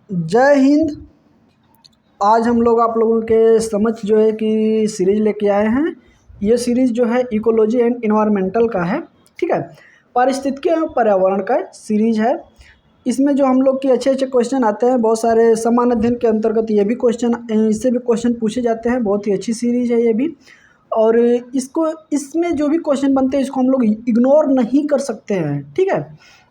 जय हिंद। आज हम लोग आप लोगों के समझ जो है कि सीरीज लेके आए हैं। ये सीरीज जो है इकोलॉजी एंड इन्वायरमेंटल का है। ठीक है, पारिस्थितिकी एवं पर्यावरण का सीरीज है। इसमें जो हम लोग के अच्छे अच्छे क्वेश्चन आते हैं, बहुत सारे समान अध्ययन के अंतर्गत ये भी क्वेश्चन, इससे भी क्वेश्चन पूछे जाते हैं। बहुत ही अच्छी सीरीज है ये भी। और इसको इसमें जो भी क्वेश्चन बनते हैं इसको हम लोग इग्नोर नहीं कर सकते हैं। ठीक है,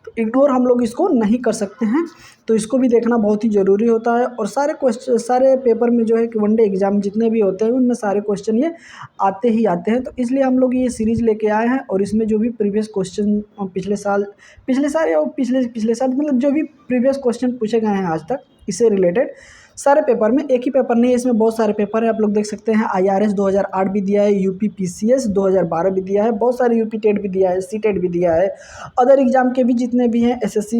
तो इग्नोर हम लोग इसको नहीं कर सकते हैं, तो इसको भी देखना बहुत ही ज़रूरी होता है। और सारे क्वेश्चन, सारे पेपर में जो है कि वनडे एग्जाम जितने भी होते हैं उनमें सारे क्वेश्चन ये आते ही आते हैं। तो इसलिए हम लोग ये सीरीज़ लेके आए हैं। और इसमें जो भी प्रीवियस क्वेश्चन पिछले साल या पिछले साल मतलब जो भी प्रीवियस क्वेश्चन पूछे गए हैं आज तक इससे रिलेटेड सारे पेपर में, एक ही पेपर नहीं है, इसमें बहुत सारे पेपर हैं। आप लोग देख सकते हैं IRS 2008 भी दिया है, यूपी PCS 2012 भी दिया है, बहुत सारे यूपी टेट भी दिया है, CTET भी दिया है। अदर एग्जाम के भी जितने भी हैं, SSC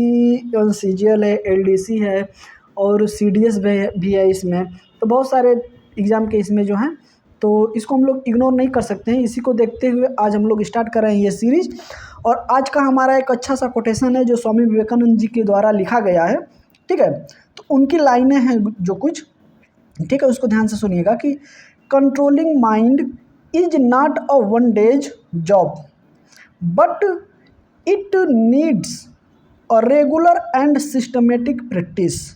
CGL है, LDC है और CDS भी है इसमें। तो बहुत सारे एग्ज़ाम के इसमें जो हैं, तो इसको हम लोग इग्नोर नहीं कर सकते हैं। इसी को देखते हुए आज हम लोग स्टार्ट कर रहे हैं ये सीरीज़। और आज का हमारा एक अच्छा सा कोटेशन है जो स्वामी विवेकानंद जी के द्वारा लिखा गया है। ठीक है, तो उनकी लाइनें हैं जो कुछ, ठीक है, उसको ध्यान से सुनिएगा कि controlling mind is not a one days job but it needs a regular and systematic practice.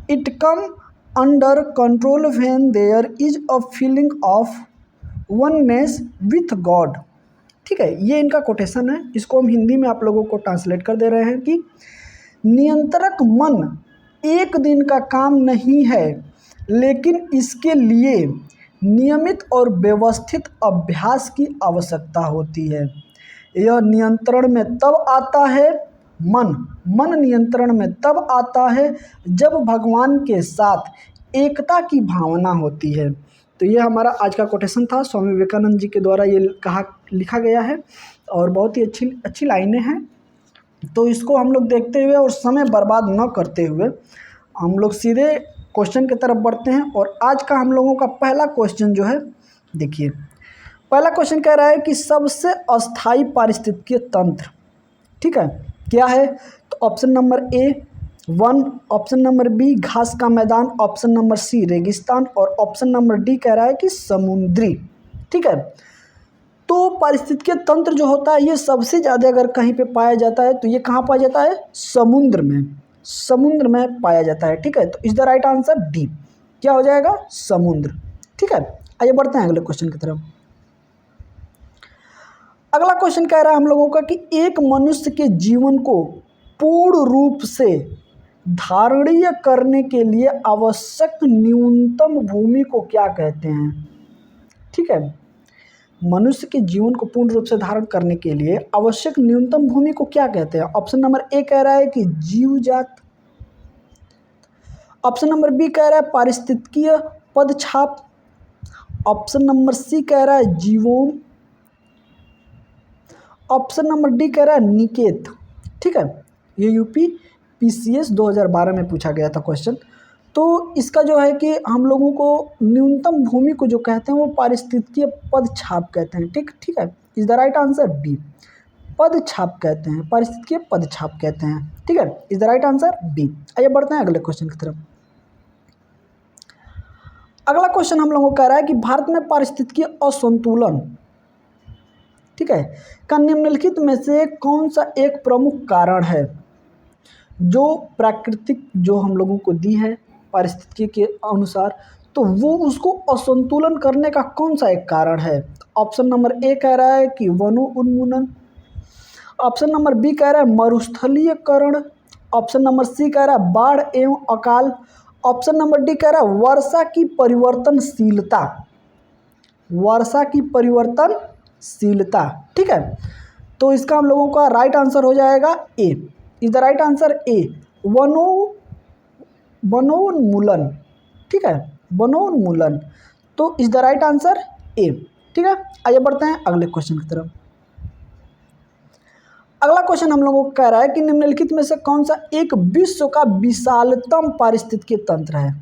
It come under control when there is a feeling of oneness with God. ठीक है, ये इनका कोटेशन है। इसको हम हिंदी में आप लोगों को ट्रांसलेट कर दे रहे हैं कि नियंत्रक मन एक दिन का काम नहीं है, लेकिन इसके लिए नियमित और व्यवस्थित अभ्यास की आवश्यकता होती है। यह नियंत्रण में तब आता है, मन नियंत्रण में तब आता है जब भगवान के साथ एकता की भावना होती है। तो ये हमारा आज का कोटेशन था, स्वामी विवेकानंद जी के द्वारा ये लिखा गया है और बहुत ही अच्छी लाइनें हैं। तो इसको हम लोग देखते हुए और समय बर्बाद न करते हुए हम लोग सीधे क्वेश्चन की तरफ बढ़ते हैं। और आज का हम लोगों का पहला क्वेश्चन जो है, देखिए पहला क्वेश्चन कह रहा है कि सबसे अस्थायी पारिस्थितिकीय तंत्र, ठीक है, क्या है? तो option number A one, option number B घास का मैदान, ऑप्शन नंबर C रेगिस्तान और ऑप्शन नंबर D कह रहा है कि समुद्री। ठीक है, तो पारिस्थितिकीय तंत्र जो होता है ये सबसे ज़्यादा अगर कहीं पे पाया जाता है तो ये कहाँ पाया जाता है? समुद्र में पाया जाता है। ठीक है, तो is the right answer D, क्या हो जाएगा? समुद्र। ठीक है, आइए बढ़ते हैं अगले क्वेश्चन की तरफ। अगला क्वेश्चन कह रहा है हम लोगों का कि एक मनुष्य के जीवन को पूर्ण रूप से धारणीय करने के लिए आवश्यक न्यूनतम भूमि को क्या कहते हैं? ठीक है, मनुष्य के जीवन को पूर्ण रूप से धारण करने के लिए आवश्यक न्यूनतम भूमि को क्या कहते हैं? ऑप्शन नंबर A कह रहा है कि जीवजात, ऑप्शन नंबर B कह रहा है पारिस्थितिकीय पदछाप, ऑप्शन नंबर C कह रहा है जीवोम, ऑप्शन नंबर D कह रहा है निकेत। ठीक है, ये यूपी PCS 2012 में पूछा गया था क्वेश्चन। तो इसका जो है कि हम लोगों को न्यूनतम भूमि को जो कहते हैं वो पारिस्थितिकीय पदछाप कहते हैं। ठीक है, is the right answer B, पदछाप कहते हैं, पारिस्थितिकीय पदछाप कहते हैं। ठीक है, is the right answer B। आइए बढ़ते हैं अगले क्वेश्चन की तरफ। अगला क्वेश्चन हम लोगों को कह रहा है कि भारत में पारिस्थितिकीय असंतुलन, ठीक है, का निम्नलिखित में से कौन सा एक प्रमुख कारण है जो प्राकृतिक जो हम लोगों को दी है पारिस्थितिकी के अनुसार, तो वो उसको असंतुलन करने का कौन सा एक कारण है? ऑप्शन नंबर A कह रहा है कि वनोन्मूलन, ऑप्शन नंबर B कह रहा है मरुस्थलीकरण, ऑप्शन नंबर C कह रहा है बाढ़ एवं अकाल, ऑप्शन नंबर D कह रहा है वर्षा की परिवर्तनशीलता, ठीक है, तो इसका हम लोगों का राइट आंसर हो जाएगा A, is the right answer A, वनोन्मूलन। ठीक है, वनोन्मूलन, तो is the right answer A। ठीक है, आइए बढ़ते हैं अगले क्वेश्चन की तरफ। अगला क्वेश्चन हम लोगों को कह रहा है कि निम्नलिखित में से कौन सा एक विश्व का विशालतम पारिस्थितिकीय तंत्र है?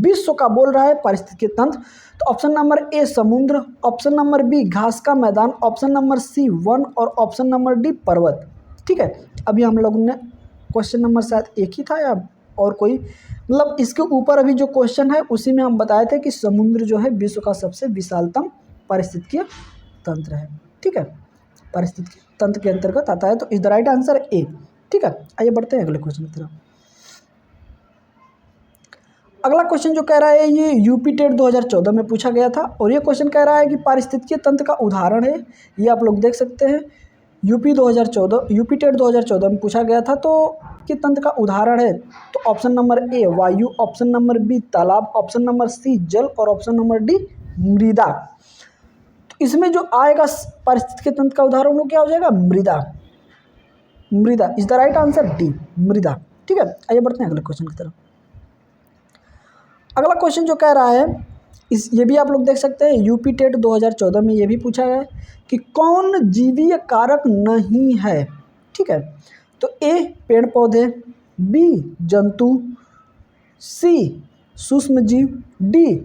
विश्व का बोल रहा है पारिस्थितिकीय तंत्र। तो ऑप्शन नंबर A समुद्र, ऑप्शन नंबर B घास का मैदान, ऑप्शन नंबर C वन और ऑप्शन नंबर D पर्वत। ठीक है, अभी हम लोगों ने क्वेश्चन नंबर शायद एक ही था या और कोई मतलब इसके ऊपर अभी जो क्वेश्चन है उसी में हम बताए थे कि समुद्र जो है विश्व का सबसे विशालतम पारिस्थितिकीय तंत्र है। ठीक है, पारिस्थितिकीय तंत्र के अंतर्गत आता है। तो इज द राइट आंसर ए। ठीक है, आइए बढ़ते हैं अगले क्वेश्चन की तरफ। अगला क्वेश्चन जो कह रहा है ये यूपी टेट 2014 में पूछा गया था और ये क्वेश्चन कह रहा है कि पारिस्थितिकीय तंत्र का उदाहरण है। ये आप लोग देख सकते हैं यूपी टेट 2014 में पूछा गया था। तो कि तंत्र का उदाहरण है तो ऑप्शन नंबर ए वायु, ऑप्शन नंबर बी तालाब, ऑप्शन नंबर सी जल और ऑप्शन नंबर डी मृदा। तो इसमें जो आएगा पारिस्थितिकीय तंत्र का उदाहरण वो क्या हो जाएगा? मृदा। मृदा is the right answer D, मृदा। ठीक है, आइए बढ़ते हैं अगले क्वेश्चन की तरफ। अगला क्वेश्चन जो कह रहा है ये भी आप लोग देख सकते हैं यूपी टेट 2014 में ये भी पूछा गया है कि कौन जीवीय कारक नहीं है। ठीक है, तो ए पेड़ पौधे, बी जंतु, सी सूक्ष्म जीव, डी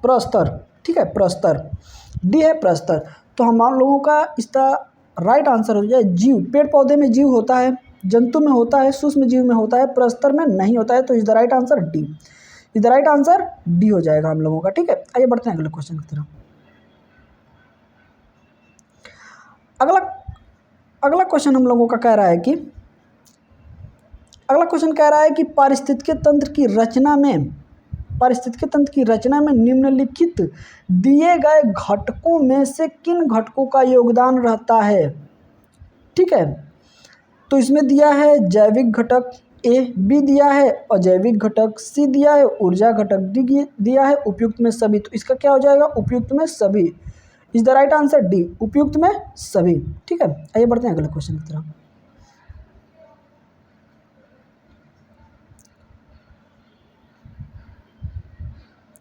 प्रस्तर। ठीक है, प्रस्तर, डी है प्रस्तर। तो हम लोगों का इसका राइट आंसर हो जाए जीव। पेड़ पौधे में जीव होता है, जंतु में होता है, सूक्ष्म जीव में होता है, प्रस्तर में नहीं होता है। तो is the right answer D. Is the right answer D हो जाएगा हम लोगों का। ठीक है, आइए बढ़ते हैं अगले क्वेश्चन की तरफ। अगला क्वेश्चन हम लोगों का कह रहा है कि पारिस्थितिकीय तंत्र की रचना में निम्नलिखित दिए गए घटकों में से किन घटकों का योगदान रहता है। ठीक है, तो इसमें दिया है जैविक घटक ए, बी दिया है अजैविक घटक, सी दिया है ऊर्जा घटक, डी दिया है उपयुक्त में सभी। तो इसका क्या हो जाएगा? उपयुक्त में सभी। Is the right answer D, उपयुक्त में सभी। ठीक है, आइए बढ़ते हैं अगले क्वेश्चन की तरफ।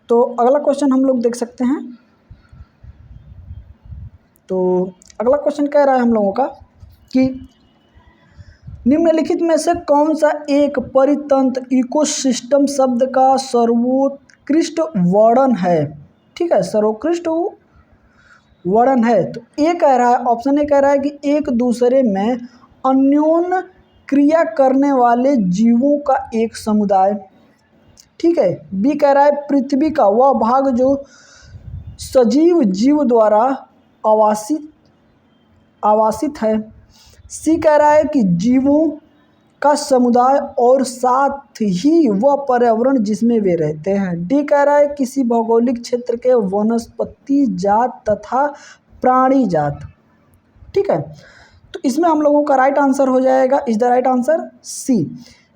तो अगला क्वेश्चन हम लोग देख सकते हैं। तो अगला क्वेश्चन कह रहा है हम लोगों का कि निम्नलिखित में से कौन सा एक परितंत्र इकोसिस्टम शब्द का सर्वोत्कृष्ट वर्णन है। ठीक है, सर्वोत्कृष्ट वर्णन है। तो ए कह रहा है, ऑप्शन ए कह रहा है कि एक दूसरे में अन्योन्य क्रिया करने वाले जीवों का एक समुदाय। ठीक है, बी कह रहा है पृथ्वी का वह भाग जो सजीव जीव द्वारा आवासित है। सी कह रहा है कि जीवों का समुदाय और साथ ही वह पर्यावरण जिसमें वे रहते हैं। डी कह रहा है किसी भौगोलिक क्षेत्र के वनस्पति जात तथा प्राणी जात। ठीक है, तो इसमें हम लोगों का राइट आंसर हो जाएगा, is the right answer C,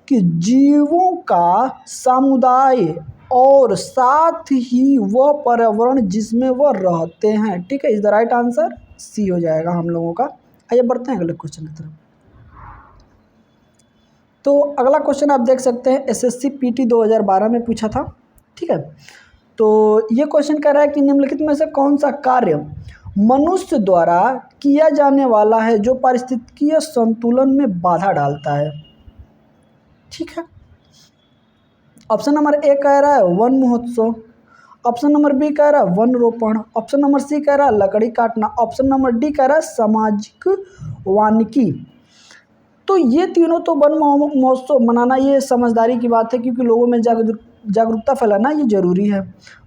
कि जीवों का समुदाय और साथ ही वह पर्यावरण जिसमें वह रहते हैं। ठीक है, is the right answer C हो जाएगा हम लोगों का। आइए बढ़ते हैं अगले क्वेश्चन की तरफ। तो अगला क्वेश्चन आप देख सकते हैं एसएससी पीटी 2012 में पूछा था। ठीक है, तो ये क्वेश्चन कह रहा है कि निम्नलिखित में से कौन सा कार्य मनुष्य द्वारा किया जाने वाला है जो पारिस्थितिकीय संतुलन में बाधा डालता है। ठीक है, ऑप्शन नंबर ए कह रहा है वन महोत्सव, ऑप्शन नंबर बी कह रहा है वन रोपण, ऑप्शन नंबर सी कह रहा है लकड़ी काटना, ऑप्शन नंबर डी कह रहा है सामाजिक वानिकी। तो ये तीनों तो वन महोत्सव मनाना ये समझदारी की बात है, क्योंकि लोगों में जागरूकता फैलाना ये जरूरी है।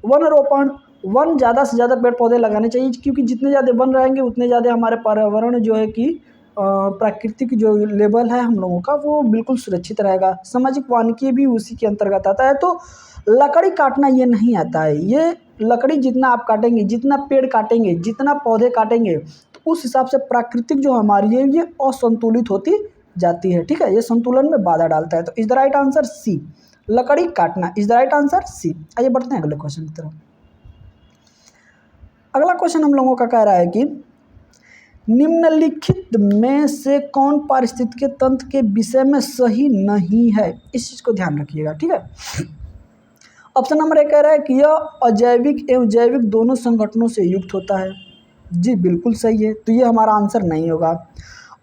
वन रोपण, वन ज़्यादा से ज़्यादा पेड़ पौधे लगाने चाहिए, क्योंकि जितने ज़्यादा वन रहेंगे उतने ज़्यादा हमारे पर्यावरण जो है कि प्राकृतिक जो लेवल है हम लोगों का वो बिल्कुल सुरक्षित रहेगा। सामाजिक वानिकी भी उसी के अंतर्गत आता है। तो लकड़ी काटना ये नहीं आता है। ये लकड़ी जितना आप काटेंगे, जितना पेड़ काटेंगे, जितना पौधे काटेंगे, तो उस हिसाब से प्राकृतिक जो हमारी है ये असंतुलित होती जाती है। ठीक है, ये संतुलन में बाधा डालता है। तो is the right answer C, लकड़ी काटना is the right answer C. आइए बढ़ते हैं अगले क्वेश्चन की तरफ। अगला क्वेश्चन हम लोगों का कह रहा है कि निम्नलिखित में से कौन पारिस्थितिकीय तंत्र के विषय में सही नहीं है। इस चीज को ध्यान रखिएगा। ठीक है, ऑप्शन नंबर ए कह रहा है कि यह अजैविक एवं जैविक दोनों संगठनों से युक्त होता है। जी बिल्कुल सही है, तो ये हमारा आंसर नहीं होगा।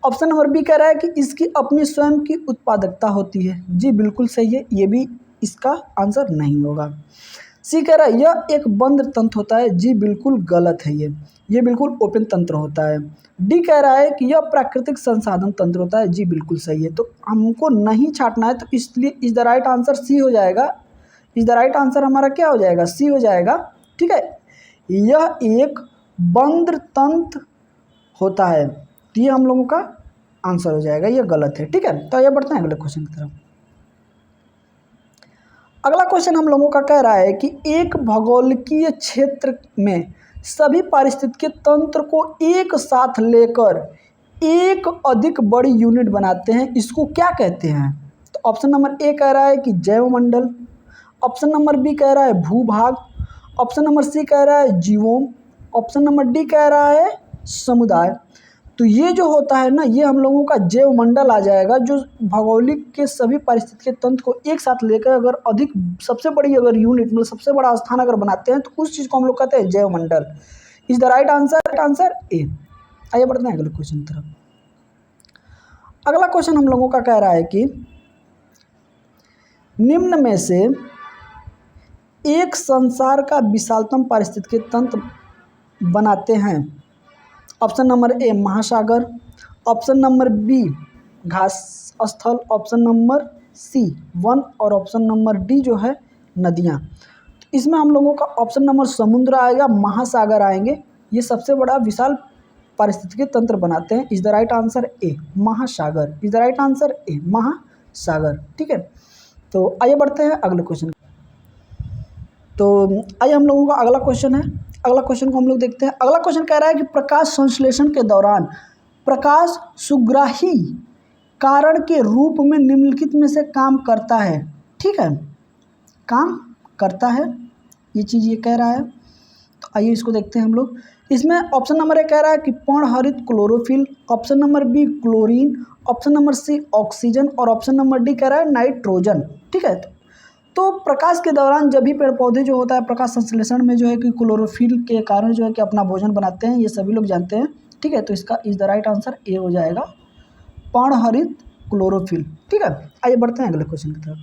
ऑप्शन नंबर बी कह रहा है कि इसकी अपनी स्वयं की उत्पादकता होती है। जी बिल्कुल सही है, ये भी इसका आंसर नहीं होगा। सी कह रहा है यह एक बंद तंत्र होता है, जी बिल्कुल गलत है ये बिल्कुल ओपन तंत्र होता है। डी कह रहा है कि यह प्राकृतिक संसाधन तंत्र होता है, जी बिल्कुल सही है। तो हमको नहीं छांटना है, तो इसलिए is the right answer C हो जाएगा। इज द राइट आंसर हमारा क्या हो जाएगा, सी हो जाएगा। ठीक है, यह एक बंद तंत्र होता है, तो ये हम लोगों का आंसर हो जाएगा, ये गलत है। ठीक है, तो आइए बढ़ते हैं अगले क्वेश्चन की तरफ। अगला क्वेश्चन हम लोगों का कह रहा है कि एक भौगोलिकीय क्षेत्र में सभी पारिस्थितिकी तंत्र को एक साथ लेकर एक अधिक बड़ी यूनिट बनाते हैं, इसको क्या कहते हैं? तो ऑप्शन नंबर ए कह रहा है कि जैवमंडल, ऑप्शन नंबर बी कह रहा है भूभाग, ऑप्शन नंबर सी कह रहा है जीवोम, ऑप्शन नंबर डी कह रहा है समुदाय। तो ये जो होता है ना, ये हम लोगों का जैवमंडल आ जाएगा, जो भौगोलिक के सभी पारिस्थितिक तंत्र को एक साथ लेकर अगर अधिक सबसे बड़ी अगर यूनिट मतलब सबसे बड़ा स्थान अगर बनाते हैं, तो उस चीज़ को हम लोग कहते हैं जैवमंडल। Is the right answer A. आइए बढ़ते हैं अगले क्वेश्चन की तरफ। अगला क्वेश्चन हम लोगों का कह रहा है कि निम्न में से एक संसार का विशालतम पारिस्थितिक तंत्र बनाते हैं। ऑप्शन नंबर ए महासागर, ऑप्शन नंबर बी घास स्थल, ऑप्शन नंबर सी वन और ऑप्शन नंबर डी जो है नदियाँ। तो इसमें हम लोगों का ऑप्शन नंबर समुद्र आएगा, महासागर आएंगे। ये सबसे बड़ा विशाल पारिस्थितिकी तंत्र बनाते हैं। Is the right answer A महासागर। Is the right answer A महासागर। ठीक है, तो आइए बढ़ते हैं अगले क्वेश्चन। तो आइए हम लोगों का अगला क्वेश्चन है, अगला क्वेश्चन को हम लोग देखते हैं। अगला क्वेश्चन कह रहा है कि प्रकाश संश्लेषण के दौरान प्रकाश सुग्राही कारण के रूप में निम्नलिखित में से काम करता है। ठीक है, काम करता है, ये चीज़ ये कह रहा है। तो आइए इसको देखते हैं हम लोग। इसमें ऑप्शन नंबर ए कह रहा है कि पर्णहरित chlorophyll, option number B chlorine, option number C oxygen और ऑप्शन नंबर डी कह रहा है नाइट्रोजन। ठीक है, तो प्रकाश के दौरान जब भी पेड़ पौधे जो होता है प्रकाश संश्लेषण में जो है कि क्लोरोफिल के कारण जो है कि अपना भोजन बनाते हैं, ये सभी लोग जानते हैं। ठीक है, तो इसका इज द राइट आंसर ए हो जाएगा, पर्णहरित क्लोरोफिल। ठीक है, आइए बढ़ते हैं अगले क्वेश्चन की तरफ।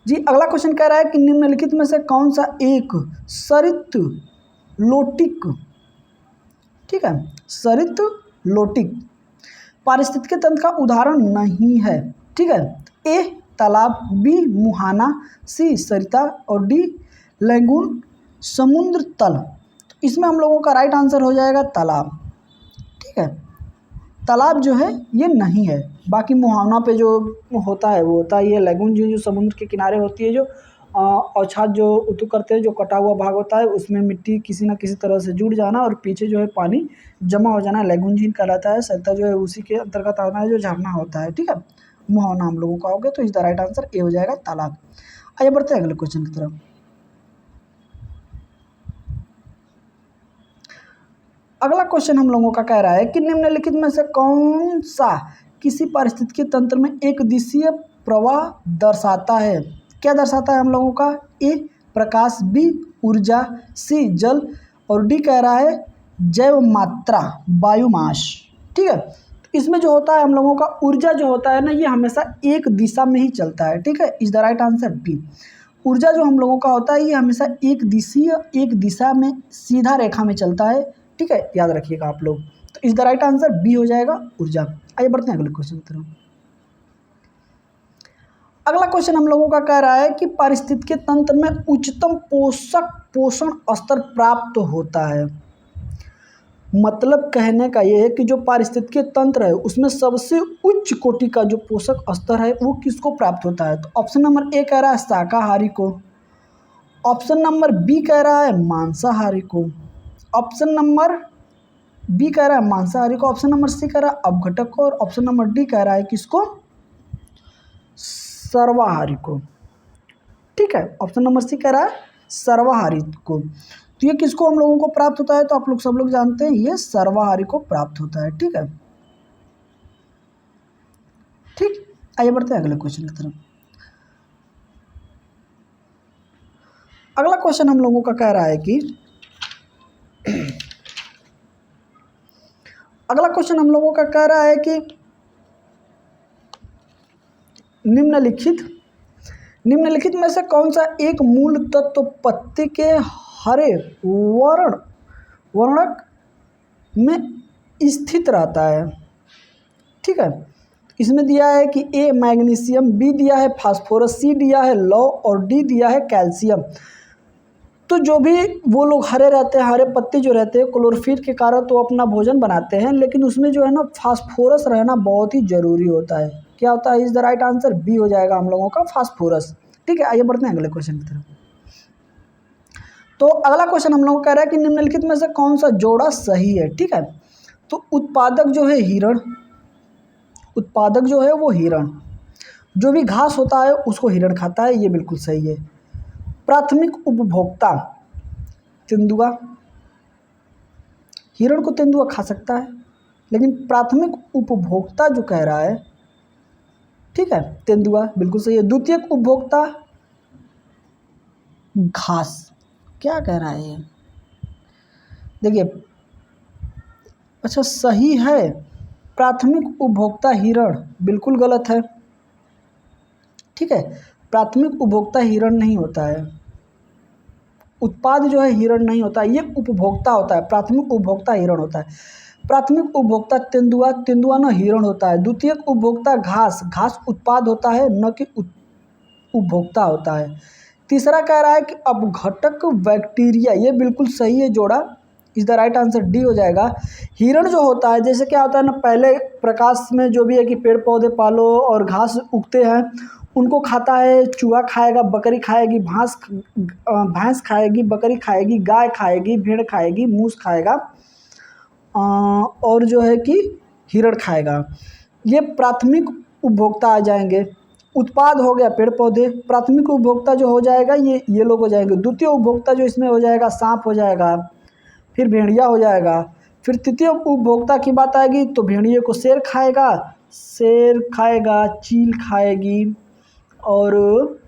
जी अगला क्वेश्चन कह रहा है कि निम्नलिखित में से कौन सा एक सरित लोटिक, ठीक है, सरित लोटिक पारिस्थितिकी तंत्र का उदाहरण नहीं है? ठीक है, ए तालाब, बी मुहाना, सी सरिता और डी लैगून समुद्र तल। तो इसमें हम लोगों का राइट आंसर हो जाएगा तालाब। ठीक है, तालाब जो है ये नहीं है, बाकी मुहाना पे जो होता है वो होता है। ये लैगून जो समुद्र के किनारे होती है, जो औछाद जो उतु करते हैं, जो कटा हुआ भाग होता है, उसमें मिट्टी किसी न किसी तरह से जुड़ जाना और पीछे जो है पानी जमा हो जाना, लैगून झील कहलाता है। सरिता जो है उसी के अंतर्गत आता है, जो झरना होता है। ठीक है, मुहाना हम लोगों का हो गया, तो इस द राइट आंसर ए हो जाएगा तालाब। आइए बढ़ते हैं अगले क्वेश्चन की तरफ। अगला क्वेश्चन हम लोगों का कह रहा है कि निम्नलिखित में से कौन सा किसी पारिस्थितिकी तंत्र में एक दिशीय प्रवाह दर्शाता है? क्या दर्शाता है हम लोगों का? ए प्रकाश, बी ऊर्जा, सी जल और डी कह रहा है जैव मात्रा, बायोमास। ठीक है, इसमें जो होता है हम लोगों का ऊर्जा जो होता है ना, ये हमेशा एक दिशा में ही चलता है। ठीक है, is the right answer B. ऊर्जा जो हम लोगों का होता है ये हमेशा एक दिशा में सीधा रेखा में चलता है। ठीक है, याद रखिएगा आप लोग। तो is the right answer B हो जाएगा ऊर्जा। आइए बढ़ते हैं अगले क्वेश्चन की तरफ। अगला क्वेश्चन हम लोगों का कह रहा है कि पारिस्थितिकी तंत्र में उच्चतम पोषण स्तर प्राप्त होता है। मतलब कहने का ये है कि जो पारिस्थितिकी तंत्र है उसमें सबसे उच्च कोटि का जो पोषक स्तर है वो किसको प्राप्त होता है? तो ऑप्शन नंबर ए कह रहा है शाकाहारी को, ऑप्शन नंबर बी कह रहा है मांसाहारी को, ऑप्शन नंबर बी कह रहा है मांसाहारी को, ऑप्शन नंबर सी कह रहा है अपघटक को और ऑप्शन नंबर डी कह रहा है किसको? सर्वाहारी को। ठीक है, ऑप्शन नंबर सी कह रहा है सर्वाहारी को। तो ये किसको हम लोगों को प्राप्त होता है? तो आप लोग सब लोग जानते हैं ये सर्वाहारी को प्राप्त होता है। ठीक है, ठीक, आइए बढ़ते हैं अगले क्वेश्चन की तरफ। अगला क्वेश्चन हम लोगों का कह रहा है कि अगला क्वेश्चन हम लोगों का कह रहा है कि निम्नलिखित निम्नलिखित में से कौन सा एक मूल तत्व पत्ते के हरे वर्णक में स्थित रहता है? ठीक है, इसमें दिया है कि ए मैग्नीशियम, बी दिया है फास्फोरस, सी दिया है लौह और डी दिया है कैल्शियम। तो जो भी वो लोग हरे रहते हैं, हरे पत्ते जो रहते हैं क्लोरोफिल के कारण तो अपना भोजन बनाते हैं, लेकिन उसमें जो है ना फास्फोरस रहना बहुत ही ज़रूरी होता है। क्या होता है? Is the right answer B हो जाएगा हम लोगों का, फास्फोरस। ठीक है, आइए बढ़ते हैं अगले क्वेश्चन की तरफ। तो अगला क्वेश्चन हम लोग कह रहा है कि निम्नलिखित में से कौन सा जोड़ा सही है? ठीक है, तो उत्पादक जो है हिरण, उत्पादक जो है वो हिरण, जो भी घास होता है उसको हिरण खाता है, ये बिल्कुल सही है। प्राथमिक उपभोक्ता तेंदुआ, हिरण को तेंदुआ खा सकता है, लेकिन प्राथमिक उपभोक्ता जो कह रहा है, ठीक है, तेंदुआ बिल्कुल सही है। द्वितीयक उपभोक्ता घास, क्या कह रहा है ये? देखिए, अच्छा सही है, प्राथमिक उपभोक्ता हिरण, बिल्कुल गलत है। ठीक है, प्राथमिक उपभोक्ता हिरण नहीं होता है, उत्पाद जो है हिरण नहीं होता है, ये उपभोक्ता होता है। प्राथमिक उपभोक्ता हिरण होता है, प्राथमिक उपभोक्ता तेंदुआ, तेंदुआ न हिरण होता है। द्वितीयक उपभोक्ता घास, घास उत्पाद होता है न कि उपभोक्ता होता है। तीसरा कह रहा है कि अपघटक बैक्टीरिया, ये बिल्कुल सही है जोड़ा, is the right answer D हो जाएगा। हिरण जो होता है, जैसे क्या होता है ना, पहले प्रकाश में जो भी है कि पेड़ पौधे पालो और घास उगते हैं उनको खाता है, चूहा खाएगा, बकरी खाएगी, भैंस खाएगी, बकरी खाएगी, गाय खाएगी, भेड़ खाएगी, मूस खाएगा, और जो है कि हिरण खाएगा। ये प्राथमिक उपभोक्ता आ जाएंगे। उत्पाद हो गया पेड़ पौधे, प्राथमिक उपभोक्ता जो हो जाएगा ये लोग हो जाएंगे। द्वितीय उपभोक्ता जो इसमें हो जाएगा सांप हो जाएगा, फिर भेड़िया हो जाएगा। फिर तृतीय उपभोक्ता की बात आएगी तो भेड़िए को शेर खाएगा, चील खाएगी, और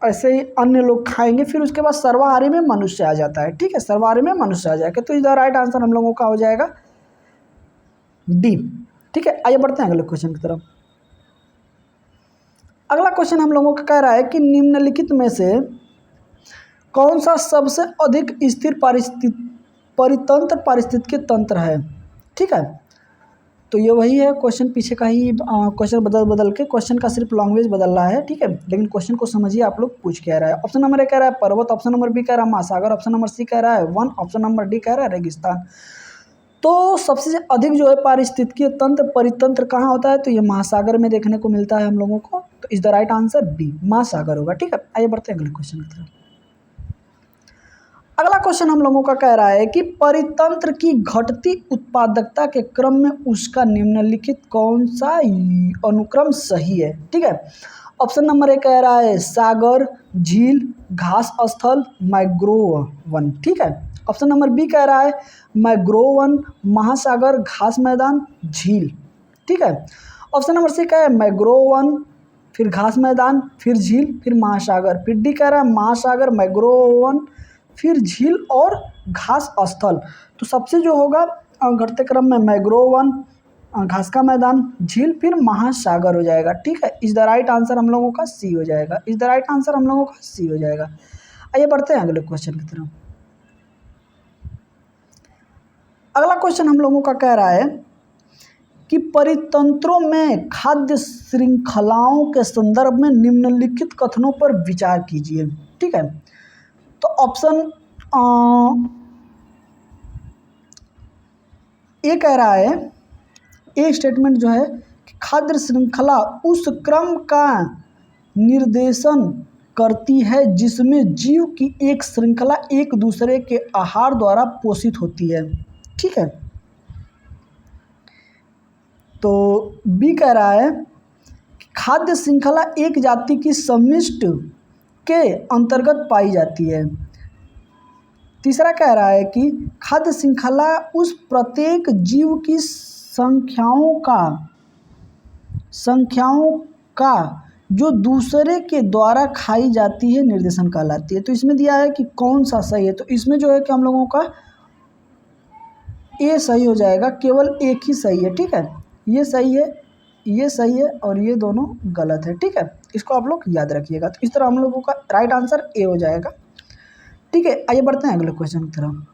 ऐसे ही अन्य लोग खाएंगे। फिर उसके बाद सर्वाहारी में मनुष्य आ जाता है। ठीक है, सर्वाहारी में मनुष्य आ जाएगा, तो इधर राइट आंसर हम लोगों का हो जाएगा डी। ठीक है, आइए बढ़ते हैं अगले क्वेश्चन की तरफ। अगला क्वेश्चन हम लोगों का कह रहा है कि निम्नलिखित में से कौन सा सबसे अधिक स्थिर परितंत्र पारिस्थितिकी तंत्र है? ठीक है, तो ये वही है क्वेश्चन, पीछे का ही क्वेश्चन बदल के क्वेश्चन का सिर्फ लैंग्वेज बदल रहा है। ठीक है, लेकिन क्वेश्चन को समझिए आप लोग पूछ कह रहा है। ऑप्शन नंबर ए कह रहा है पर्वत, ऑप्शन नंबर बी कह रहा है महासागर, ऑप्शन नंबर सी कह रहा है वन, ऑप्शन नंबर डी कह रहा है रेगिस्तान। तो सबसे अधिक जो है पारिस्थितिकीय तंत्र परितंत्र कहाँ होता है? तो ये महासागर में देखने को मिलता है हम लोगों को, तो is the right answer B, महासागर होगा। ठीक है, आइए बढ़ते हैं अगले क्वेश्चन की तरफ। अगला क्वेश्चन हम लोगों का कह रहा है कि परितंत्र की घटती उत्पादकता के क्रम में उसका निम्नलिखित कौन सा अनुक्रम सही है? ठीक है, ऑप्शन नंबर ए कह रहा है सागर, झील, घास स्थल, मैंग्रोव वन। ठीक है, ऑप्शन नंबर बी कह रहा है मैंग्रोव वन, महासागर, घास मैदान, झील। ठीक है, ऑप्शन नंबर सी कह रहा है मैंग्रोव वन, फिर घास मैदान, फिर झील, फिर महासागर। फिर डी कह रहा है महासागर, मैंग्रोव वन, फिर झील और घास स्थल। तो सबसे जो होगा घटते क्रम में मैंग्रोव वन, घास का मैदान, झील, फिर महासागर हो जाएगा। ठीक है, इज द राइट आंसर हम लोगों का सी हो जाएगा, इज द राइट आंसर हम लोगों का सी हो जाएगा। आइए बढ़ते हैं अगले क्वेश्चन की तरफ। अगला क्वेश्चन हम लोगों का कह रहा है कि परितंत्रों में खाद्य श्रृंखलाओं के संदर्भ में निम्नलिखित कथनों पर विचार कीजिए। ठीक है, तो ऑप्शन ए कह रहा है, ए स्टेटमेंट जो है कि खाद्य श्रृंखला उस क्रम का निर्देशन करती है जिसमें जीव की एक श्रृंखला एक दूसरे के आहार द्वारा पोषित होती है। ठीक है, तो बी कह रहा है कि खाद्य श्रृंखला एक जाति की समष्टि के अंतर्गत पाई जाती है। तीसरा कह रहा है कि खाद्य श्रृंखला उस प्रत्येक जीव की संख्याओं का जो दूसरे के द्वारा खाई जाती है निर्देशन कहलाती है। तो इसमें दिया है कि कौन सा सही है, तो इसमें जो है कि हम लोगों का ए सही हो जाएगा, केवल एक ही सही है। ठीक है, ये सही है, ये सही है और ये दोनों गलत है। ठीक है, इसको आप लोग याद रखिएगा। तो इस तरह हम लोगों का राइट आंसर ए हो जाएगा। ठीक है, आइए बढ़ते हैं अगले क्वेश्चन की तरफ।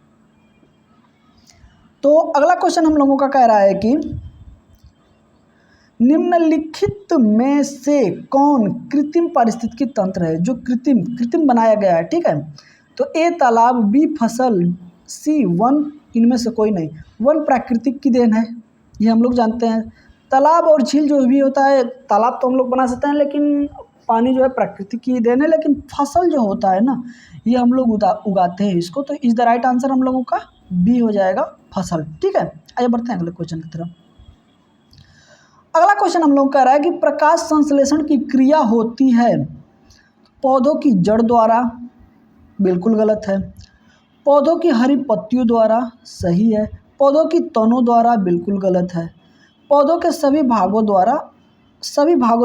तो अगला क्वेश्चन हम लोगों का कह रहा है कि निम्नलिखित में से कौन कृत्रिम पारिस्थितिकी तंत्र है, जो कृत्रिम बनाया गया है। ठीक है, तो ए तालाब, बी फसल, सी वन, इनमें से कोई नहीं। वन प्राकृतिक की देन है, ये हम लोग जानते हैं। तालाब और झील जो भी होता है, तालाब तो हम लोग बना सकते हैं लेकिन पानी जो है प्रकृति की देन है। लेकिन फसल जो होता है ना, ये हम लोग उगाते हैं इसको। तो इज द राइट आंसर हम लोगों का बी हो जाएगा, फसल। ठीक है, आइए बढ़ते हैं अगले क्वेश्चन की तरफ। अगला क्वेश्चन हम लोग कह रहा है कि प्रकाश संश्लेषण की क्रिया होती है पौधों की जड़ द्वारा, बिल्कुल गलत है। पौधों की हरी पत्तियों द्वारा, सही है। पौधों की तनों द्वारा, बिल्कुल गलत है। पौधों के सभी भागों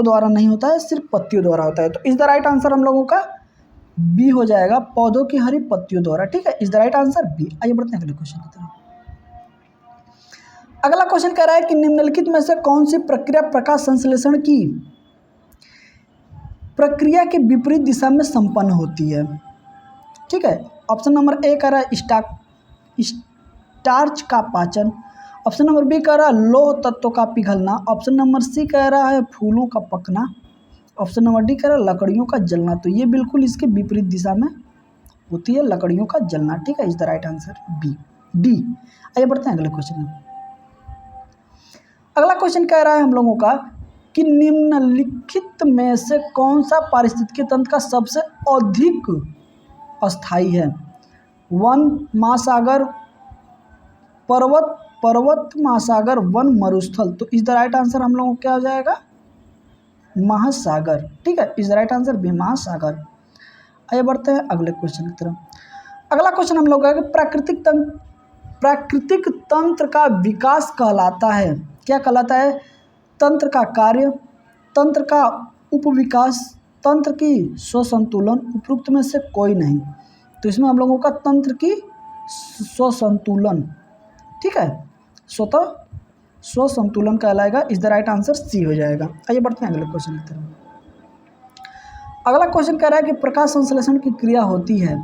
द्वारा नहीं होता है, सिर्फ पत्तियों द्वारा होता है। तो इज द राइट आंसर हम लोगों का बी हो जाएगा, पौधों की हरी पत्तियों द्वारा। ठीक है, is the right answer B. आइए बढ़ते हैं अगले क्वेश्चन की तरफ। अगला क्वेश्चन कह रहा है कि निम्नलिखित में से कौन सी प्रक्रिया प्रकाश संश्लेषण की प्रक्रिया के विपरीत दिशा में संपन्न होती है। ठीक है, ऑप्शन नंबर ए कह रहा है स्टार्च का पाचन। ऑप्शन नंबर बी कह रहा है लौह तत्वों का पिघलना। ऑप्शन नंबर सी कह रहा है फूलों का पकना। ऑप्शन नंबर डी कह रहा है लकड़ियों का जलना। तो ये बिल्कुल इसके विपरीत दिशा में होती है, लकड़ियों का जलना। ठीक है, is the right answer B, D. आइए बढ़ते हैं अगले क्वेश्चन में। अगला क्वेश्चन कह रहा है हम लोगों का कि निम्नलिखित में से कौन सा पारिस्थितिकी तंत्र का सबसे अधिक अस्थायी है। वन, महासागर, पर्वत महासागर, वन मरुस्थल। तो इज द राइट आंसर हम लोगों को क्या हो जाएगा, महासागर। ठीक है, is the right answer B, महासागर। आइए बढ़ते हैं अगले क्वेश्चन की तरफ। अगला क्वेश्चन हम लोग का प्राकृतिक तंत्र का विकास कहलाता है, क्या कहलाता है, तंत्र का कार्य, तंत्र का उपविकास, तंत्र की स्वसंतुलन, उपरोक्त में से कोई नहीं। तो इसमें हम लोगों का तंत्र की स्वसंतुलन, ठीक है, स्वसंतुलन कहलाएगा। Is the right answer C हो जाएगा। आइए बढ़ते हैं अगले क्वेश्चन की तरफ। अगला क्वेश्चन कह रहा है कि प्रकाश संश्लेषण की क्रिया होती है,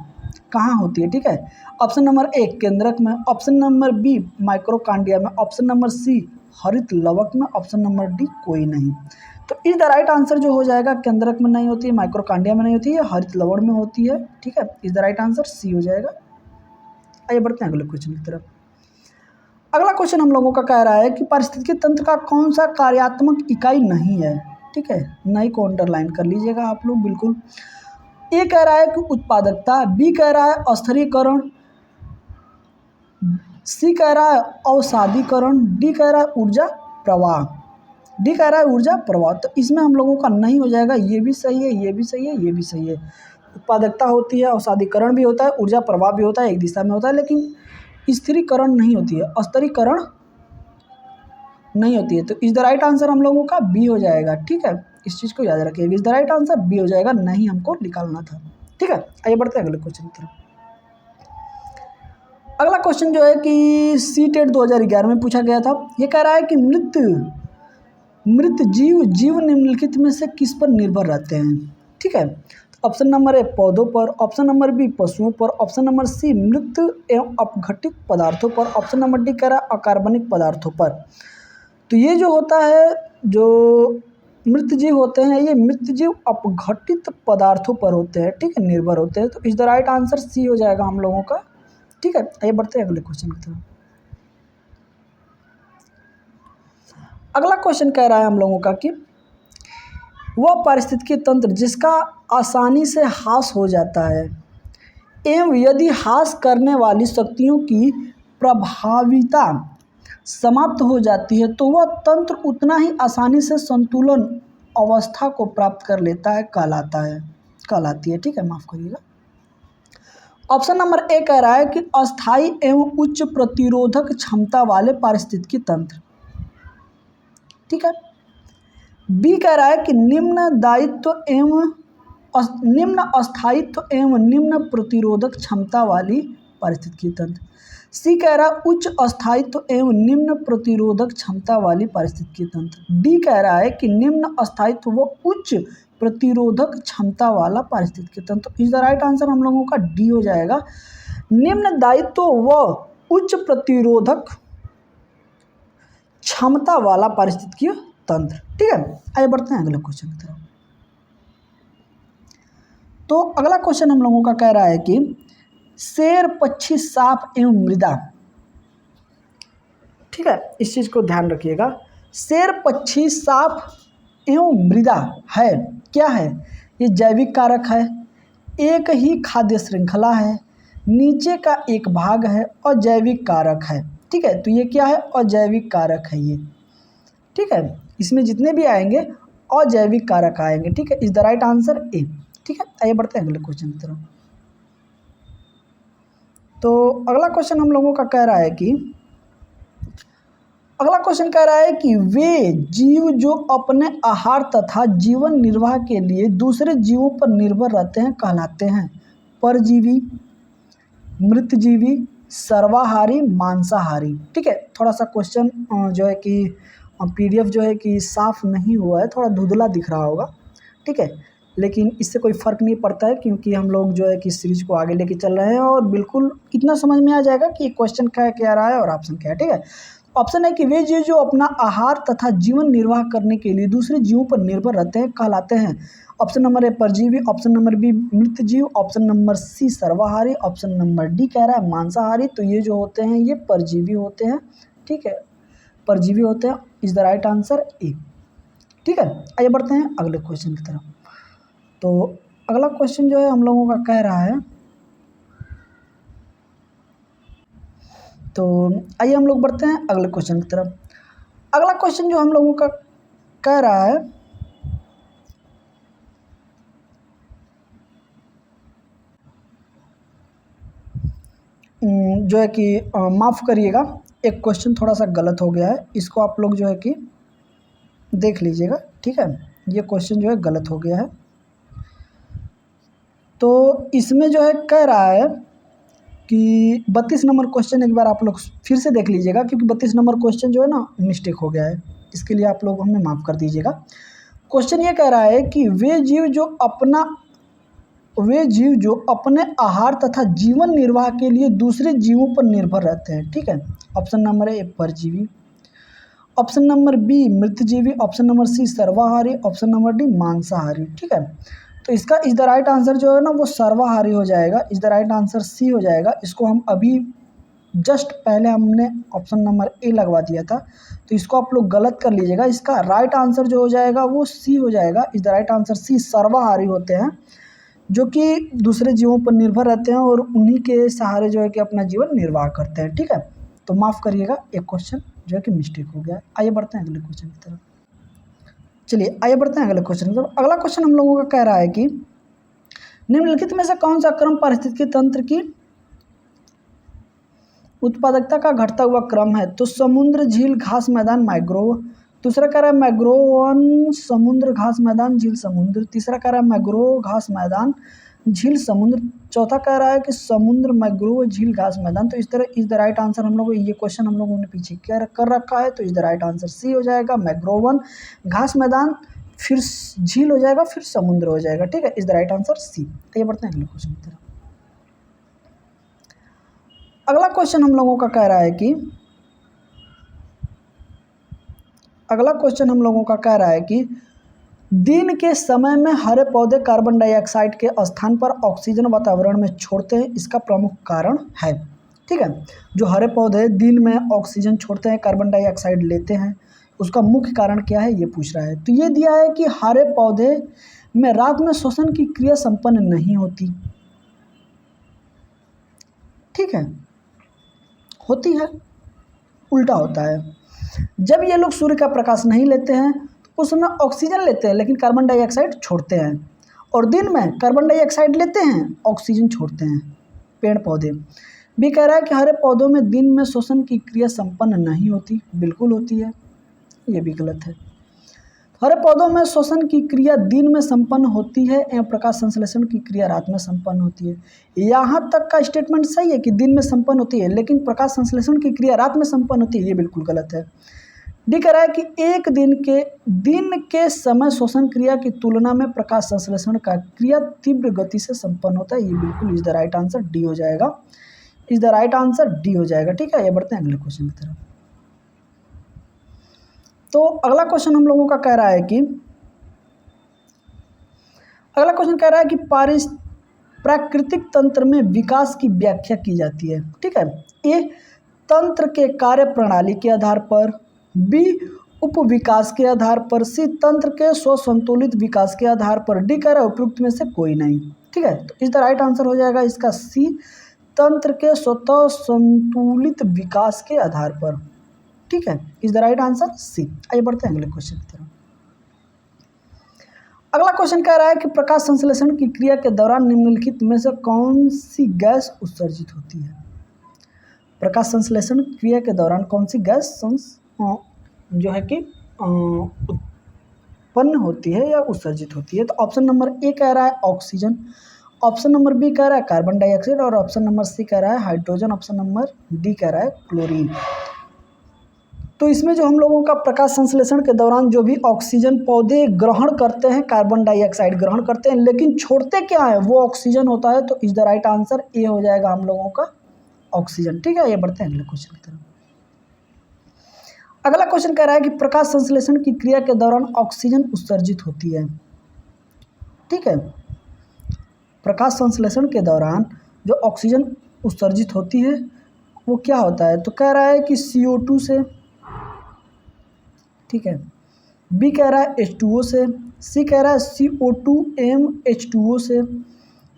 कहाँ होती है। ठीक है, ऑप्शन नंबर ए केंद्रक में, ऑप्शन नंबर बी माइक्रोकांडिया में, ऑप्शन नंबर सी हरित लवक में, ऑप्शन नंबर डी कोई नहीं। तो इज द राइट आंसर जो हो जाएगा, केंद्रक में नहीं होती है, माइक्रोकांडिया में नहीं होती है, हरित लवण में होती है। ठीक है, is the right answer C हो जाएगा। आइए बढ़ते हैं अगले क्वेश्चन की तरफ। अगला क्वेश्चन हम लोगों का कह रहा है कि पारिस्थितिकी तंत्र का कौन सा कार्यात्मक इकाई नहीं है। ठीक है, नहीं को अंडरलाइन कर लीजिएगा आप लोग बिल्कुल। ए कह रहा है कि उत्पादकता, बी कह रहा है अस्थिरीकरण, सी कह रहा है अवसादीकरण, डी कह रहा है ऊर्जा प्रवाह। डी कह रहा है ऊर्जा प्रवाह। तो इसमें हम लोगों का नहीं हो जाएगा, ये भी सही है, ये भी सही है, ये भी सही है। उत्पादकता होती है, अवसादीकरण भी होता है, ऊर्जा प्रवाह भी होता है, एक दिशा में होता है, लेकिन स्थिरीकरण नहीं होती है, अस्थिरीकरण नहीं होती है। तो इज द राइट आंसर हम लोगों का बी हो जाएगा। ठीक है, इस चीज़ को याद रखिएगा, is the right answer B हो जाएगा, नहीं हमको निकालना था। ठीक है, आइए बढ़ते हैं अगले क्वेश्चन की तरफ। अगला क्वेश्चन जो है कि सीटेट 2011 में पूछा गया था। ये कह रहा है कि मृत जीव निम्नलिखित में से किस पर निर्भर रहते हैं। ठीक है, ऑप्शन नंबर ए पौधों पर, ऑप्शन नंबर बी पशुओं पर, ऑप्शन नंबर सी मृत एवं अपघटित पदार्थों पर, ऑप्शन नंबर डी कह रहा है अकार्बनिक पदार्थों पर। तो ये जो होता है, जो मृत जीव होते हैं, ये मृत जीव अपघटित पदार्थों पर होते हैं। ठीक है, निर्भर होते हैं। तो is the right answer C हो जाएगा हम लोगों का। ठीक है, आइए बढ़ते हैं अगले क्वेश्चन की तरफ। अगला क्वेश्चन कह रहा है हम लोगों का कि वह पारिस्थितिकी तंत्र जिसका आसानी से ह्रास हो जाता है एवं यदि ह्रास करने वाली शक्तियों की प्रभाविता समाप्त हो जाती है तो वह तंत्र उतना ही आसानी से संतुलन अवस्था को प्राप्त कर लेता है, कहलाती है। ठीक है, माफ करिएगा। ऑप्शन नंबर ए कह रहा है कि अस्थायी एवं उच्च प्रतिरोधक क्षमता वाले पारिस्थितिकी तंत्र। ठीक है, बी कह रहा है कि निम्न अस्थायित्व एवं निम्न प्रतिरोधक क्षमता वाली पारिस्थितिकी तंत्र। सी कह रहा है उच्च स्थायित्व एवं निम्न प्रतिरोधक क्षमता वाली पारिस्थितिकी तंत्र। डी कह रहा है कि निम्न स्थायित्व व उच्च प्रतिरोधक क्षमता वाला पारिस्थितिकी तंत्र। इज द राइट आंसर हम लोगों का डी हो जाएगा, निम्न दायित्व व उच्च प्रतिरोधक क्षमता वाला पारिस्थितिकी तंत्र। ठीक है, आइए बढ़ते हैं अगले क्वेश्चन की तरफ। तो अगला क्वेश्चन हम लोगों का कह रहा है कि शेर, पक्षी, सांप एवं मृदा। ठीक है, इस चीज को ध्यान रखिएगा। शेर, पक्षी, सांप एवं मृदा है क्या है? ये जैविक कारक है, एक ही खाद्य श्रृंखला है, नीचे का एक भाग है और जैविक कारक है। ठीक है, तो ये क्या है? अजैविक कारक है ये। ठीक है, इसमें जितने भी आएंगे अजैविक कारक आएंगे। ठीक है, इज द राइट आंसर ए। ठीक है, आइए बढ़ते हैं अगले क्वेश्चन की तरफ। तो अगला क्वेश्चन हम लोगों का कह रहा है कि वे जीव जो अपने आहार तथा जीवन निर्वाह के लिए दूसरे जीवों पर निर्भर रहते हैं कहलाते हैं परजीवी, मृतजीवी, सर्वाहारी, मांसाहारी। ठीक है, थोड़ा सा क्वेश्चन जो है कि पीडीएफ जो है कि साफ नहीं हुआ है, थोड़ा धुंधला दिख रहा होगा। ठीक है, लेकिन इससे कोई फ़र्क नहीं पड़ता है क्योंकि हम लोग जो है कि सीरीज को आगे लेके चल रहे हैं और बिल्कुल इतना समझ में आ जाएगा कि क्वेश्चन क्या क्या रहा है और ऑप्शन क्या है। ठीक है, ऑप्शन है कि वे जीव जो अपना आहार तथा जीवन निर्वाह करने के लिए दूसरे जीवों पर निर्भर रहते हैं कहलाते हैं। ऑप्शन नंबर ए परजीवी, ऑप्शन नंबर बी मृत जीव, ऑप्शन नंबर सी सर्वाहारी, ऑप्शन नंबर डी कह रहा है मांसाहारी। तो ये जो होते हैं ये परजीवी होते हैं। ठीक है, परजीवी होते हैं, इज द राइट आंसर ए। ठीक है, आइए बढ़ते हैं अगले क्वेश्चन की तरफ। तो अगला क्वेश्चन जो है हम लोगों का कह रहा है, तो आइए हम लोग बढ़ते हैं अगले क्वेश्चन की तरफ। अगला क्वेश्चन जो हम लोगों का कह रहा है जो है कि माफ़ करिएगा, एक क्वेश्चन थोड़ा सा गलत हो गया है, इसको आप लोग जो है कि देख लीजिएगा। ठीक है, ये क्वेश्चन जो है गलत हो गया है। तो इसमें जो है कह रहा है कि 32 नंबर क्वेश्चन एक बार आप लोग फिर से देख लीजिएगा क्योंकि 32 नंबर क्वेश्चन जो है ना मिस्टेक हो गया है, इसके लिए आप लोग हमें माफ़ कर दीजिएगा। क्वेश्चन ये कह रहा है कि वे जीव जो अपने आहार तथा जीवन निर्वाह के लिए दूसरे जीवों पर निर्भर रहते हैं। ठीक है, ऑप्शन नंबर ए परजीवी, ऑप्शन नंबर बी मृतजीवी, ऑप्शन नंबर सी सर्वाहारी, ऑप्शन नंबर डी मांसाहारी। ठीक है, तो इसका इज द राइट आंसर जो है ना वो सर्वाहारी हो जाएगा, is the right answer C हो जाएगा। इसको हम अभी जस्ट पहले हमने ऑप्शन नंबर ए लगवा दिया था, तो इसको आप लोग गलत कर लीजिएगा। इसका राइट आंसर जो हो जाएगा वो सी हो जाएगा, is the right answer C. सर्वाहारी होते हैं जो कि दूसरे जीवों पर निर्भर रहते हैं और उन्हीं के सहारे जो है कि अपना जीवन निर्वाह करते हैं। ठीक है, तो माफ़ करिएगा, एक क्वेश्चन जो है कि मिस्टेक हो गया। आइए बढ़ते हैं अगले क्वेश्चन की तरफ। चलिए आइए बढ़ते हैं अगले क्वेश्चन की तरफ। अगला क्वेश्चन हम लोगों का कह रहा है कि निम्नलिखित में से कौन सा क्रम पारिस्थितिकी तंत्र की उत्पादकता का घटता हुआ क्रम है? तो समुद्र, झील, घास मैदान, मैग्रोव। दूसरा कह रहा है मैग्रोव वन, समुद्र, घास मैदान, झील, समुद्र। तीसरा कह रहा है मैग्रोव, घास मैदान, झील, समुद्र। चौथा कह रहा है कि समुद्र, मैग्रोव, झील, घास मैदान। तो इस तरह इज द राइट आंसर हम लोग ये क्वेश्चन हम लोगों ने पीछे क्या कर रखा है, तो is the right answer C हो जाएगा, मैग्रोव वन, घास मैदान, फिर झील हो जाएगा, फिर समुद्र हो जाएगा। ठीक है, is the right answer C. आइए बढ़ते हैं अगले क्वेश्चन की तरफ। अगला क्वेश्चन हम लोगों का कह रहा है कि दिन के समय में हरे पौधे कार्बन डाइऑक्साइड के स्थान पर ऑक्सीजन वातावरण में छोड़ते हैं, इसका प्रमुख कारण है। ठीक है, जो हरे पौधे दिन में ऑक्सीजन छोड़ते हैं, कार्बन डाइऑक्साइड लेते हैं, उसका मुख्य कारण क्या है ये पूछ रहा है। तो ये दिया है कि हरे पौधे में रात में श्वसन की क्रिया संपन्न नहीं होती। ठीक है, होती है, उल्टा होता है। जब ये लोग सूर्य का प्रकाश नहीं लेते हैं तो उसमें ऑक्सीजन लेते हैं लेकिन कार्बन डाइऑक्साइड छोड़ते हैं, और दिन में कार्बन डाइऑक्साइड लेते हैं, ऑक्सीजन छोड़ते हैं पेड़ पौधे। भी कह रहा है कि हरे पौधों में दिन में श्वसन की क्रिया संपन्न नहीं होती। बिल्कुल होती है, ये भी गलत है। हरे पौधों में श्वसन की क्रिया दिन में संपन्न होती है एवं प्रकाश संश्लेषण की क्रिया रात में संपन्न होती है। यहाँ तक का स्टेटमेंट सही है कि दिन में संपन्न होती है, लेकिन प्रकाश संश्लेषण की क्रिया रात में संपन्न होती है, ये बिल्कुल गलत है। डी कह रहा है कि एक दिन के समय श्वसन क्रिया की तुलना में प्रकाश संश्लेषण का क्रिया तीव्र गति से संपन्न होता है, ये बिल्कुल is the right answer D हो जाएगा, is the right answer D हो जाएगा। ठीक है, ये बढ़ते हैं अगले क्वेश्चन की तरफ। तो अगला क्वेश्चन हम लोगों का कह रहा है कि प्राकृतिक तंत्र में विकास की व्याख्या की जाती है। ठीक है, ए तंत्र के कार्य प्रणाली के आधार पर, बी उपविकास के आधार पर, सी तंत्र के स्वसंतुलित विकास के आधार पर, डी कह रहा है उपयुक्त में से कोई नहीं। ठीक है, तो इस द राइट आंसर हो जाएगा इसका सी तंत्र के स्वतः संतुलित विकास के आधार पर। ठीक है, is the right answer C. आइए बढ़ते हैं अगले क्वेश्चन की तरफ। अगला क्वेश्चन कह रहा है कि प्रकाश संश्लेषण की क्रिया के दौरान निम्नलिखित में से कौन सी गैस उत्सर्जित होती है। प्रकाश संश्लेषण क्रिया के दौरान कौन सी गैस जो है कि उत्पन्न होती है या उत्सर्जित होती है। तो ऑप्शन नंबर ए कह रहा है ऑक्सीजन, ऑप्शन नंबर बी कह रहा है कार्बन डाइऑक्साइड और ऑप्शन नंबर सी कह रहा है हाइड्रोजन, ऑप्शन नंबर डी कह रहा है क्लोरीन। तो इसमें जो हम लोगों का प्रकाश संश्लेषण के दौरान जो भी ऑक्सीजन पौधे ग्रहण करते हैं, कार्बन डाइऑक्साइड ग्रहण करते हैं, लेकिन छोड़ते क्या है, वो ऑक्सीजन होता है। तो इज द राइट आंसर ए हो जाएगा हम लोगों का ऑक्सीजन। ठीक है, ये बढ़ते हैं अगले क्वेश्चन की तरफ। अगला क्वेश्चन कह रहा है कि प्रकाश संश्लेषण की क्रिया के दौरान ऑक्सीजन उत्सर्जित होती है। ठीक है, प्रकाश संश्लेषण के दौरान जो ऑक्सीजन उत्सर्जित होती है वो क्या होता है। तो कह रहा है कि CO2 से, ठीक है, बी कह रहा है H2O से, सी कह रहा है CO2MH2O से,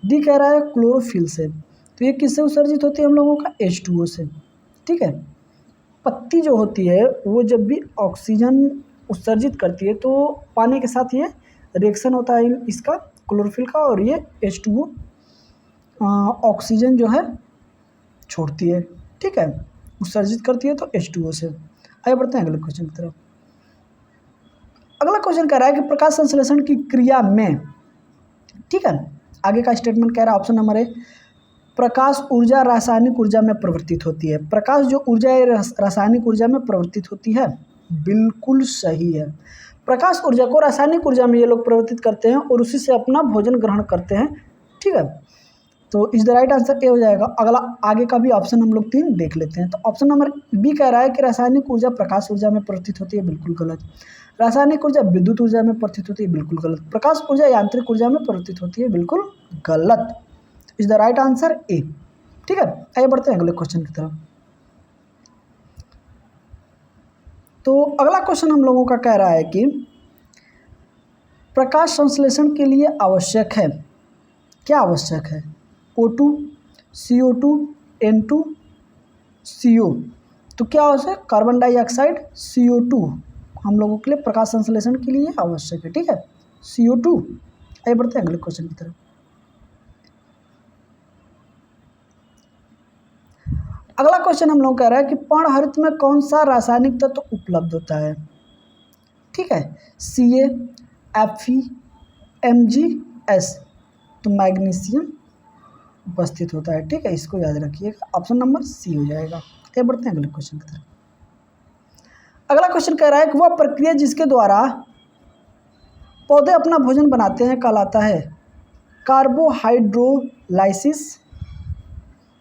डी कह रहा है क्लोरोफिल से। तो ये किससे उत्सर्जित होती है हम लोगों का H2O से। ठीक है, पत्ती जो होती है वो जब भी ऑक्सीजन उत्सर्जित करती है तो पानी के साथ ये रिएक्शन होता है इसका क्लोरोफिल का, और ये H2O ऑक्सीजन जो है छोड़ती है। ठीक है, उत्सर्जित करती है तो H2O से। आगे बढ़ते हैं अगले क्वेश्चन की तरफ। अगला क्वेश्चन कह रहा है कि प्रकाश संश्लेषण की क्रिया में, ठीक है, आगे का स्टेटमेंट कह रहा है ऑप्शन नंबर ए प्रकाश ऊर्जा रासायनिक ऊर्जा में परिवर्तित होती है। प्रकाश जो ऊर्जा है रासायनिक ऊर्जा में परिवर्तित होती है, बिल्कुल सही है। प्रकाश ऊर्जा को रासायनिक ऊर्जा में ये लोग परिवर्तित करते हैं और उसी से अपना भोजन ग्रहण करते हैं। ठीक है, तो इज द राइट आंसर ए हो जाएगा। अगला आगे का भी ऑप्शन हम लोग 3 देख लेते हैं। तो ऑप्शन नंबर बी कह रहा है कि रासायनिक ऊर्जा प्रकाश ऊर्जा में परिवर्तित होती है, बिल्कुल गलत। रासायनिक ऊर्जा विद्युत ऊर्जा में परिवर्तित होती है, बिल्कुल गलत। प्रकाश ऊर्जा यांत्रिक ऊर्जा में परिवर्तित होती है, बिल्कुल गलत। इज द राइट आंसर ए। ठीक है, आगे बढ़ते हैं अगले क्वेश्चन की तरफ। तो अगला क्वेश्चन हम लोगों का कह रहा है कि प्रकाश संश्लेषण के लिए आवश्यक है, क्या आवश्यक है, O2, CO2, N2, CO। तो क्या आवश्यक, कार्बन डाइऑक्साइड CO2 हम लोगों के लिए प्रकाश संश्लेषण के लिए आवश्यक है। ठीक है, CO2। आगे बढ़ते हैं अगले क्वेश्चन की तरफ। अगला क्वेश्चन हम लोग कह रहा है कि पर्णहरित में कौन सा रासायनिक तत्व उपलब्ध होता है। ठीक है, Ca, Fe, MgS। तो मैग्नीशियम उपस्थित होता है। ठीक है, इसको याद रखिएगा, ऑप्शन नंबर सी हो जाएगा। आगे बढ़ते हैं अगले क्वेश्चन की तरफ। अगला क्वेश्चन कह रहा है कि वह प्रक्रिया जिसके द्वारा पौधे अपना भोजन बनाते हैं कहलाता है कार्बोहाइड्रोलाइसिस,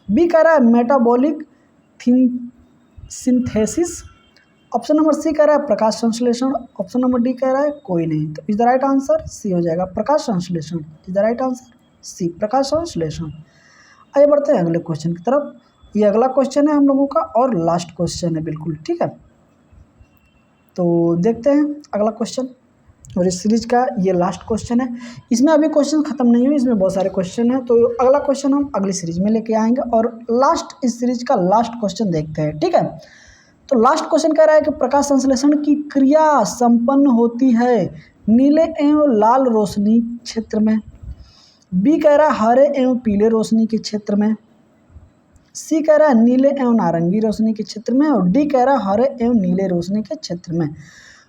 बी कह रहा है metabolic synthesis, option number C कह रहा है प्रकाश संश्लेषण, ऑप्शन नंबर डी कह रहा है कोई नहीं। तो is the right answer C हो जाएगा, प्रकाश संश्लेषण। Is the right answer C, प्रकाश संश्लेषण। आगे बढ़ते हैं अगले क्वेश्चन की तरफ। ये अगला क्वेश्चन है हम लोगों का और लास्ट क्वेश्चन है बिल्कुल। ठीक है, तो देखते हैं अगला क्वेश्चन, और इस सीरीज का ये लास्ट क्वेश्चन है। इसमें अभी क्वेश्चन खत्म नहीं हुए, इसमें बहुत सारे क्वेश्चन हैं। तो अगला क्वेश्चन हम अगली सीरीज में लेके आएंगे और लास्ट इस सीरीज का लास्ट क्वेश्चन देखते हैं। ठीक है, तो लास्ट क्वेश्चन कह रहा है कि प्रकाश संश्लेषण की क्रिया संपन्न होती है नीले एवं लाल रोशनी क्षेत्र में, बी कह रहा है हरे एवं पीले रोशनी के क्षेत्र में, सी कह रहा है नीले एवं नारंगी रोशनी के क्षेत्र में, और डी कह रहा है हरे एवं नीले रोशनी के क्षेत्र में।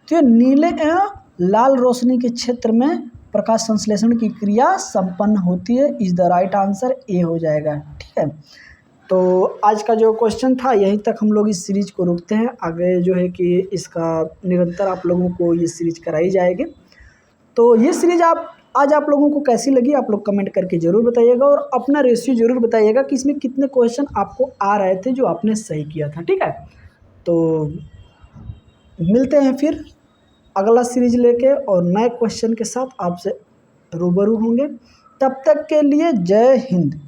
तो ये नीले एवं लाल रोशनी के क्षेत्र में प्रकाश संश्लेषण की क्रिया संपन्न होती है। इज द राइट आंसर ए हो जाएगा। ठीक है, तो आज का जो क्वेश्चन था यहीं तक हम लोग इस सीरीज को रोकते हैं। आगे जो है कि इसका निरंतर आप लोगों को ये सीरीज कराई जाएगी। तो ये सीरीज आज आप लोगों को कैसी लगी आप लोग कमेंट करके ज़रूर बताइएगा, और अपना रेशियो ज़रूर बताइएगा कि इसमें कितने क्वेश्चन आपको आ रहे थे जो आपने सही किया था। ठीक है, तो मिलते हैं फिर अगला सीरीज लेके और नए क्वेश्चन के साथ आपसे रूबरू होंगे। तब तक के लिए जय हिंद।